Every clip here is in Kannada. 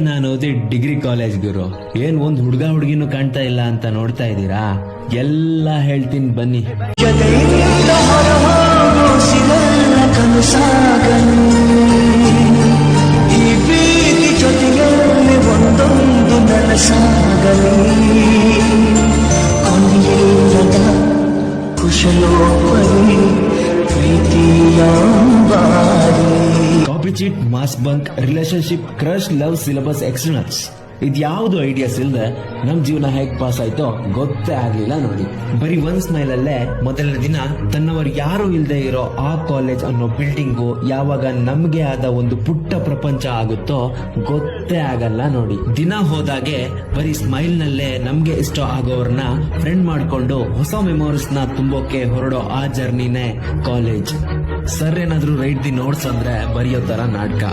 ನಾನು ಓದಿ ಡಿಗ್ರಿ ಕಾಲೇಜ್ ಗುರು. ಏನ್ ಒಂದ್ ಹುಡುಗ ಹುಡುಗಿನೂ ಕಾಣ್ತಾ ಇಲ್ಲ ಅಂತ ನೋಡ್ತಾ ಇದ್ದೀರಾ? ಎಲ್ಲ ಹೇಳ್ತೀನಿ ಬನ್ನಿ. Copy cheat, mass bunk, relationship, crush, love, syllabus, externals, ಇದ್ಯಾವುದು ಐಡಿಯಾಸ್ ಇಲ್ಲದೆ ನಮ್ ಜೀವನ ಹೇಗ್ ಪಾಸ್ ಆಯ್ತೋ ಗೊತ್ತೇ ಆಗ್ಲಿಲ್ಲ ನೋಡಿ. ಬರೀ ಒಂದ್ ಸ್ಮೈಲ್ ಅಲ್ಲೇ ಮೊದಲನೇ ದಿನ ತನ್ನವರು ಯಾರು ಇಲ್ಲದೆ ಇರೋ ಆ ಕಾಲೇಜ್ ಅನ್ನೋ ಬಿಲ್ಡಿಂಗು ಯಾವಾಗ ನಮ್ಗೆ ಆದ ಒಂದು ಪುಟ್ಟ ಪ್ರಪಂಚ ಆಗುತ್ತೋ ಗೊತ್ತೇ ಆಗಲ್ಲ ನೋಡಿ. ದಿನ ಹೋದಾಗೆ ಬರೀ ಸ್ಮೈಲ್ ನಲ್ಲೇ ನಮ್ಗೆ ಇಷ್ಟ ಆಗೋರ್ನ ಫ್ರೆಂಡ್ ಮಾಡ್ಕೊಂಡು ಹೊಸ ಮೆಮೊರೀಸ್ ನ ತುಂಬೋಕೆ ಹೊರಡೋ ಆ ಜರ್ನಿನೇ ಕಾಲೇಜ್. ಸರ್ ಏನಾದ್ರು ರೈಟ್ ದಿ ನೋಟ್ಸ್ ಅಂದ್ರೆ ಬರೆಯೋ ತರ ನಾಟಕ.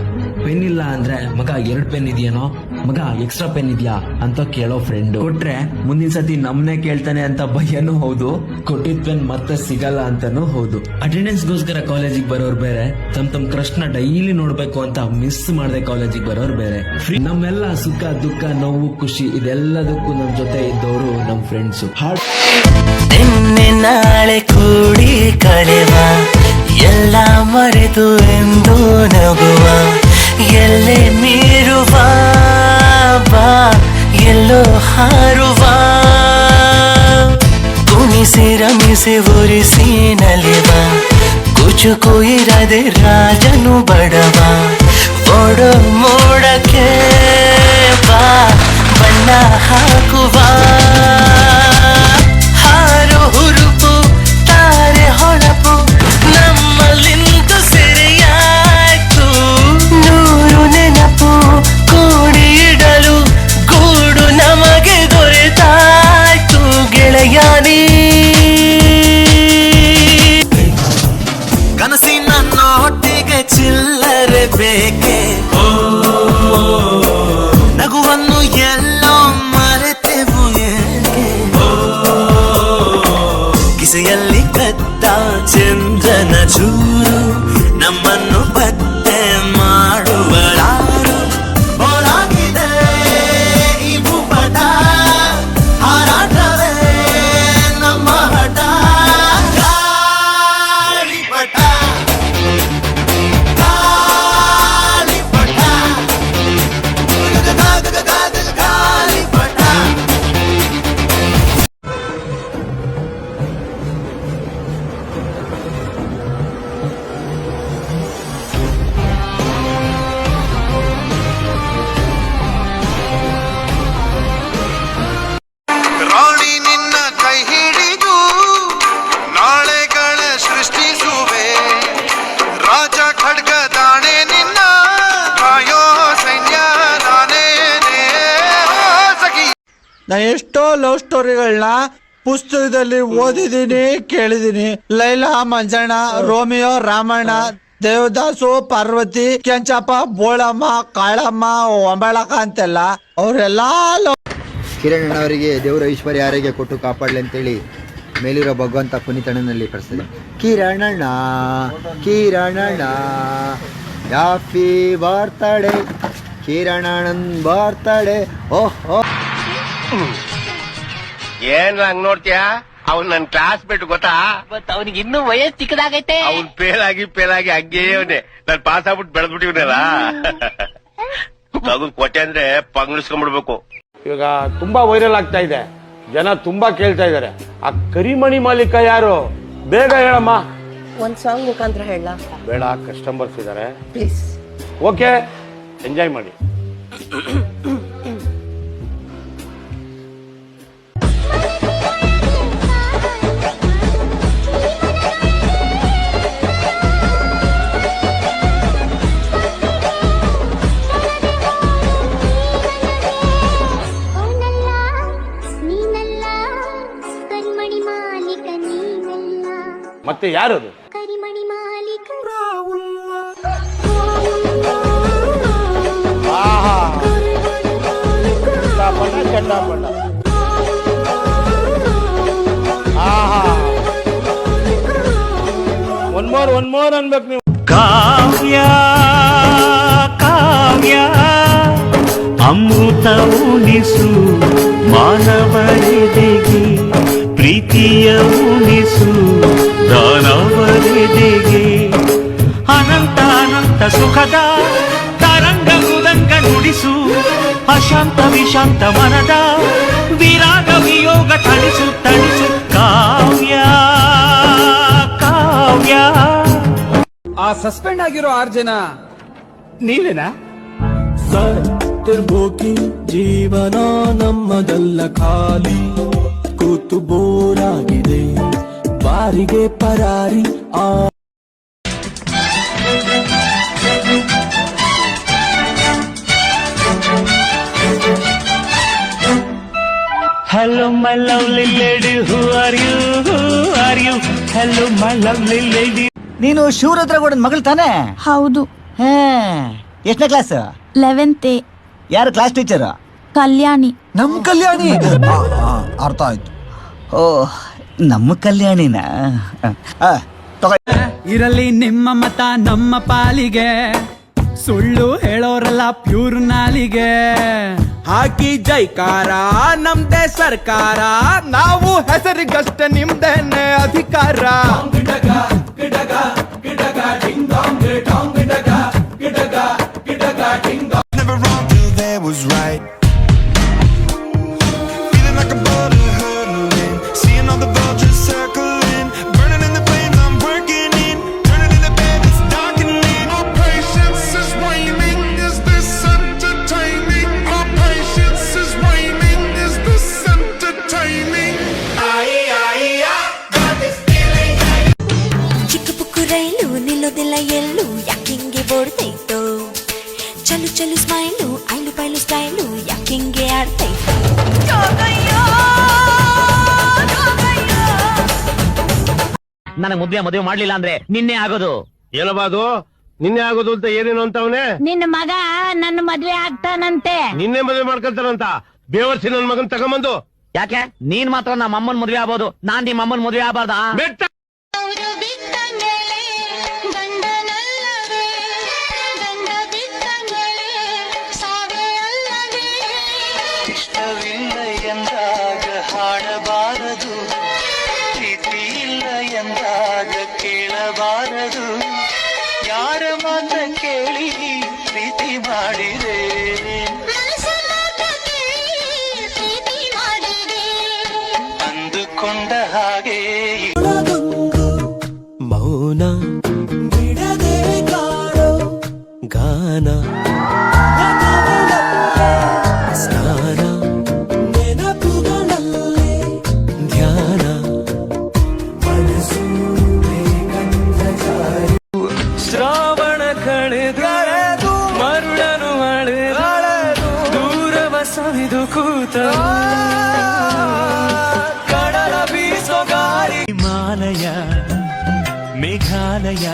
ಪೆನ್ ಇಲ್ಲ ಅಂದ್ರೆ ಮಗ 2 ಪೆನ್ ಇದೆಯೇನೋ, ಮಗ ಎಕ್ಸ್ಟ್ರಾ ಪೆನ್ ಇದೆಯಾ ಅಂತ ಕೇಳೋ ಫ್ರೆಂಡ್. ಕೊಟ್ರೆ ಮುಂದಿನ ಸತಿ ನಮ್ನೆ ಕೇಳ್ತಾನೆ ಅಂತ ಭಯನೂ ಹೌದು, ಕೊಟ್ಟಿದ್ ಪೆನ್ ಮತ್ತೆ ಸಿಗಲ್ಲ ಅಂತಾನೂ ಹೌದು. ಅಟೆಂಡೆನ್ಸ್ ಗೋಸ್ಕರ ಕಾಲೇಜಿಗೆ ಬರೋರು ಬೇರೆ, ತಮ್ ಕ್ರಶ್ ನ ಡೈಲಿ ನೋಡ್ಬೇಕು ಅಂತ ಮಿಸ್ ಮಾಡದೆ ಕಾಲೇಜಿಗೆ ಬರೋರು ಬೇರೆ. ನಮ್ಮೆಲ್ಲ ಸುಖ ದುಃಖ ನೋವು ಖುಷಿ ಇದೆಲ್ಲದಕ್ಕೂ ನಮ್ ಜೊತೆ ಇದ್ದವರು ನಮ್ ಫ್ರೆಂಡ್ಸ್. ನಾಳೆ ಕೂಡಿ ಕಳೆವ ಎಲ್ಲ ಮರೆತು ಎಂದು ನಗುವ, ಎಲ್ಲೇ ಮೀರುವ ಬಾ ಎಲ್ಲೋ ಹಾರುವ, ಕುಣಿಸಿ ರಮಿಸಿ ಉರಿಸಿ ನಲಿವ, ಕುಚುಕು ಇರದೆ ರಾಜನು ಬಡವ, ಓಡೋ ಮೋಡಕ್ಕೆ ಬಾ ಬಣ್ಣ ಹಾಕುವ, ಹಾರು ಹುರುಪು ತಾರೆ ಹೊಳಪು ನಮ್ಮಲ್ಲಿಂದು ಸೆರೆಯಾಯ್ತು, ನೂರು ನೆನಪು ಕೂಡಿ ಇಡಲು ಗೂಡು ನಮಗೆ ದೊರೆತಾಯ್ತು ಗೆಳೆಯಾನಿ. ಕನಸಿನ ನೋಟಿಗೆ ಚಿಲ್ಲರೆ ಬೇಕೆ, ನಗುವನ್ನು ಎಲ್ಲೋ ಮರೆತೆವು ಏಕೆ, ಕಿಸೆಯಲ್ಲಿ ಕದ್ದ ಚಂದ್ರನ ಚೂರು ನಮ್ಮನ್ನು ಪತ್ತೆ ಮಾಡುವಳಾರು, ಹೋರಾಗಿದೆ ಈ ಭೂಪಟ ಹಾರಾಟವೇ ನಮ್ಮ ಹಠ, ಗಾಳಿಪಟ ಗಾಳಿಪಟ ಗಾಳಿಪಟ. ರಾಣಿ ನಿನ್ನ ಕೈ ಹಿಡಿದು ನಾಳೆಗಳ ಸೃಷ್ಟಿಸುವೆ, ರಾಜ ಖಡ್ಗ ದಾಣೆ ನಿನ್ನ ಕಾಯೋ ಸೈನ್ಯ ನಾನೇನೇ ಸಖಿ. ನಾ ಎಷ್ಟೋ ಲವ್ ಸ್ಟೋರಿಗಳನ್ನ ಪುಸ್ತಕದಲ್ಲಿ ಓದಿದೀನಿ, ಕೇಳಿದೀನಿ. ಲೈಲಾ ಮಂಜಣ್ಣ, ರೋಮಿಯೋ ರಾಮಣ್ಣ, ದೇವದಾಸು, ಪಾರ್ವತಿ, ಕೆಂಚಪ್ಪ, ಬೋಳಮ್ಮ, ಕಾಳಮ್ಮ, ಒಂಬಳಕ ಅಂತೆಲ್ಲ ಅವರೆಲ್ಲಾ ಕಿರಣ್ ಅವರಿಗೆ ದೇವರ ಐಶ್ವರ್ಯ ಆರೋಗ್ಯ ಕೊಟ್ಟು ಕಾಪಾಡಲಿ ಅಂತೇಳಿ ಮೇಲಿರೋ ಭಗವಂತ ಪುನೀತಣ್ಣನಲ್ಲಿ ಕಳಿಸ್ತದೆ. ಕಿರಣಣ್ಣ ಕಿರಣಣ್ಣ ಹ್ಯಾಪಿ ಬರ್ತಡೇ, ಕಿರಣಣ್ಣನ್ ಬರ್ತಡೇ. ಓಹೋ ಏನ್ ಹಂಗ್ ನೋಡ್ತೀಯ? ಅವ್ನ್ ನನ್ ಕ್ಲಾಸ್ ಬಿಟ್ಟು ಗೊತ್ತಾ? ಅವನಿಗೆ ಇನ್ನೂ ವಯಸ್ಸು ಚಿಕ್ಕದಾಗೈತೆ. ಅವ್ನ್ ಫೇಲ್ ಆಗಿ ಹಂಗೇ ಅವನೇ. ನಾನ್ ಪಾಸ್ ಆಗ್ಬಿಟ್ಟು ಬೆಳೆದ್ಬಿಟ್ಟಿವನಲ್ಲ. ಮಗನ್ ಕೊಟ್ಟೆ ಅಂದ್ರೆ ಪಂಗ್ಳಿಸ್ಕೊಂಡ್ಬಿಡ್ಬೇಕು. ಇವಾಗ ತುಂಬಾ ವೈರಲ್ ಆಗ್ತಾ ಇದೆ, ಜನ ತುಂಬಾ ಕೇಳ್ತಾ ಇದಾರೆ. ಆ ಕರಿಮಣಿ ಮಾಲೀಕ ಯಾರು? ಬೇಗ ಹೇಳಮ್ಮ. ಒಂದ್ ಸಾಂಗ್ ಮುಖಾಂತರ ಹೇಳ. ಬೇಡ, ಕಸ್ಟಮರ್ಸ್ ಇದಾರೆ. ಪ್ಲೀಸ್. ಓಕೆ, ಎಂಜಾಯ್ ಮಾಡಿ. ಮತ್ತೆ ಯಾರದು? ಕರಿಮಣಿ ಮಾಲೀಕ ಚಂಡಾಪಟ. ಒನ್ ಮೋರ್ ಅನ್ಬೇಕು ನೀವು. ಕಾವ್ಯ ಕಾವ್ಯ ಅಮೃತ ಉಣಿಸು ಮಾನವರೆದೆಗೆ ಪ್ರೀತಿಯ ಉಣಿಸು ದಾನವರೆದೆಗೆ ಅನಂತ ಅನಂತ ಸುಖದ ತರಂಗ ಮೃದಂಗ ನುಡಿಸು ಅಶಾಂತ ವಿಶಾಂತ ಮನದ ವಿರಾಗ ವಿಯೋಗ ತಣಿಸು ತಣಿಸು ಕಾವ್ಯ ಕಾವ್ಯ. ಆ ಸಸ್ಪೆಂಡ್ ಆಗಿರೋ 6 ಜನ ನೀವೇನಾ? ಸತ್ತಿರ್ಬೋಕಿ ಜೀವನ ನಮ್ಮದಲ್ಲ ಖಾಲಿ ಕೂತು ಬೋರಾಗಿದೆ ಬಾರಿಗೆ ಪರಾರಿ ಆ Hello my lovely lady, who are you? Who are you? Hello my lovely lady. ನೀನು ಶಿವರುದ್ರಗೌಡನ ಮಗಳು ತಾನೇ? ಹೌದು. ಎಷ್ಟನೇ ಕ್ಲಾಸ್? 11th. ಯಾರು ಕ್ಲಾಸ್ ಟೀಚರ್? ಕಲ್ಯಾಣಿ. ನಮ್ಮ ಕಲ್ಯಾಣಿ. ಅರ್ಥ ಆಯ್ತು. ಓ ನಮ್ಮ ಕಲ್ಯಾಣಿನ. ಇರಲಿ ನಿಮ್ಮ ಮತ ನಮ್ಮ ಪಾಲಿಗೆ, ಸುಳ್ಳು ಹೇಳೋರಲ್ಲ ಪ್ಯೂರ್ ನಾಲಿಗೆ. ಹಾಕಿ ಜೈಕಾರ ನಮ್ದೇ ಸರ್ಕಾರ, ನಾವು ಹೆಸರಿಗಷ್ಟೇ ನಿಮ್ದೇನೆ ಅಧಿಕಾರ. Never wrong till there was right. Feeling like a boulder hurtling, seeing all the vultures circling, burning in the flames I'm working in, turning in the bed it's darkening. Our patience is waning, is this entertaining? Our patience is waning, is this entertaining? ಚಿಕ್ಕ ಪುಕ್ಕು ರೈಲು ನಿಲ್ಲೋದಿಲ್ಲ ಎಲ್ಲೂ, ಯಾಕಿಂಗೆ ಓಡ್ತೈತೋ? ಚಲು ಚಲು ಸ್ಮೈಲು ಐಲು ಪೈಲು ಸ್ಟೈಲು, ಯಾಕಿಂಗೆ ಆಡ್ತೈತೋ? ನನಗೆ ಮದುವೆ ಮಾಡ್ಲಿಲ್ಲ ಅಂದ್ರೆ ನಿನ್ನೆ ಆಗೋದು. ಏನಬಾದು ನಿನ್ನೆ ಆಗೋದು ಅಂತ ಏನೇನು ಅಂತವನೇ? ನಿನ್ನ ಮಗ ನನ್ನ ಮದ್ವೆ ಆಗ್ತಾನಂತೆ. ನಿನ್ನೆ ಮದುವೆ ಮಾಡ್ಕೊಳ್ತಾರಂತ ಬೇವರ್ಸಿ ನನ್ ಮಗನ್ ತಗೊಂಬಂದು. ಯಾಕೆ ನೀನ್ ಮಾತ್ರ ನಮ್ಮ ಅಮ್ಮನ್ ಮದುವೆ ಆಗ್ಬೋದು, ನಾನ್ ನಿಮ್ಮ ಅಮ್ಮನ್ ಮದುವೆ ಆಗ್ಬಾರ್ದಾ? ಬೆಟ್ಟ ಇಷ್ಟವಿಲ್ಲ ಎಂದಾಗ ಹಾಡಬಾರದು, ಪ್ರೀತಿ ಇಲ್ಲ ಎಂದಾಗ ಕೇಳಬಾರದು. ಯಾರ ಮಾತ ಕೇಳಿ ಪ್ರೀತಿ ಮಾಡಿದೆ, ಅಂದುಕೊಂಡ ಹಾಗೆ ಮೌನ ಬಿಡದೆ ಕಾಡೋ ಗಾನ ಸ್ನಾನ ನೆನಪುಗಳಲ್ಲೇ ಧ್ಯಾನ ಮನಸ್ಸು ಶ್ರಾವಣ ಕಳೆದು ಮರುಳನು ಅಳೆದು ದೂರವ ಸವಿದು ಕೂತ ಕಡಲ ಬೀಸೋ ಗಾಳಿ. ಹಿಮಾಲಯ ಮೇಘಾಲಯ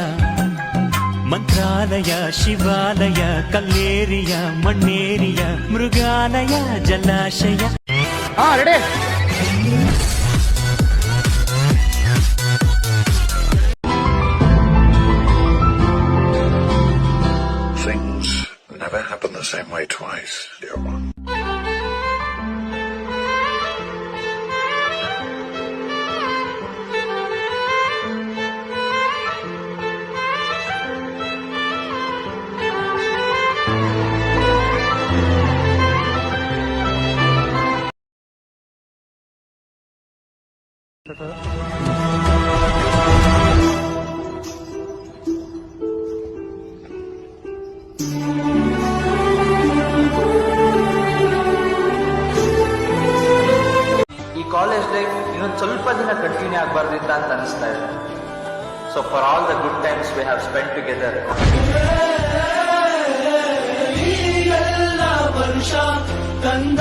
ಮಂತ್ರಾಲಯ ಶಿವಾಲಯ ಕಲ್ಲೇರಿಯ ಮಣ್ಣೇರಿಯ ಮೃಗಾಲಯ ಜಲಾಶಯ. Things never happen the same way twice, dear one. ಈ ಕಾಲೇಜ್ ಲೈಫ್ ಇನ್ನೊಂದು ಸ್ವಲ್ಪ ದಿನ ಕಂಟಿನ್ಯೂ ಆಗಬಾರ್ದಿತ್ತ ಅಂತ ಅನಿಸ್ತಾ ಇದೆ. So for all the good times we have spend together, ವರ್ಷ ತಂದ